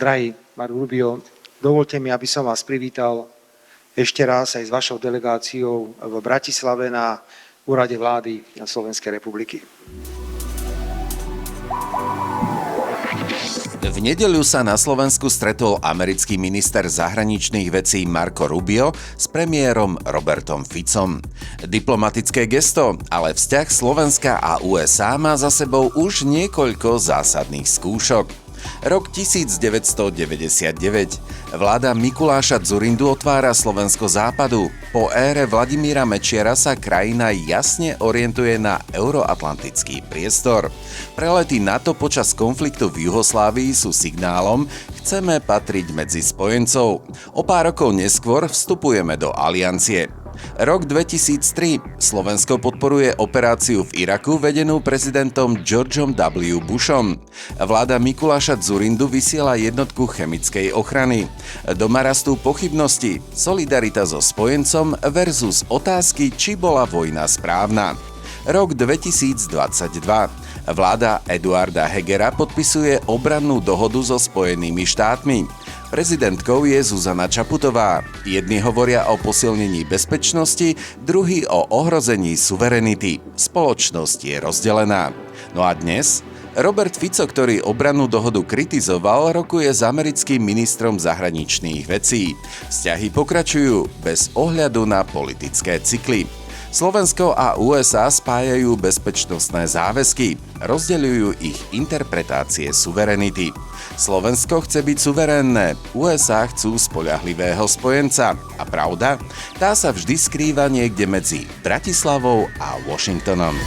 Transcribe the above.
Drahý Marco Rubio, dovolte mi, aby som vás privítal ešte raz aj s vašou delegáciou v Bratislave na úrade vlády Slovenskej republiky. V nedeľu sa na Slovensku stretol americký minister zahraničných vecí Marco Rubio s premiérom Robertom Ficom. Diplomatické gesto, ale vzťah Slovenska a USA má za sebou už niekoľko zásadných skúšok. Rok 1999. Vláda Mikuláša Dzurindu otvára Slovensko západu. Po ére Vladimíra Mečiara sa krajina jasne orientuje na euroatlantický priestor. Prelety NATO počas konfliktu v Juhoslávii sú signálom, chceme patriť medzi spojencov. O pár rokov neskôr vstupujeme do aliancie. Rok 2003. Slovensko podporuje operáciu v Iraku vedenú prezidentom Georgeom W. Bushom. Vláda Mikuláša Dzurindu vysiela jednotku chemickej ochrany. Doma rastú pochybnosti, solidarita so spojencom versus otázky, či bola vojna správna. Rok 2022. Vláda Eduarda Hegera podpisuje obrannú dohodu so Spojenými štátmi. Prezidentkou je Zuzana Čaputová. Jedni hovoria o posilnení bezpečnosti, druhí o ohrození suverenity. Spoločnosť je rozdelená. No a dnes? Robert Fico, ktorý obrannú dohodu kritizoval, rokuje s americkým ministrom zahraničných vecí. Vzťahy pokračujú bez ohľadu na politické cykly. Slovensko a USA spájajú bezpečnostné záväzky, rozdeľujú ich interpretácie suverenity. Slovensko chce byť suverénne, USA chcú spoľahlivého spojenca. A pravda? Tá sa vždy skrýva niekde medzi Bratislavou a Washingtonom.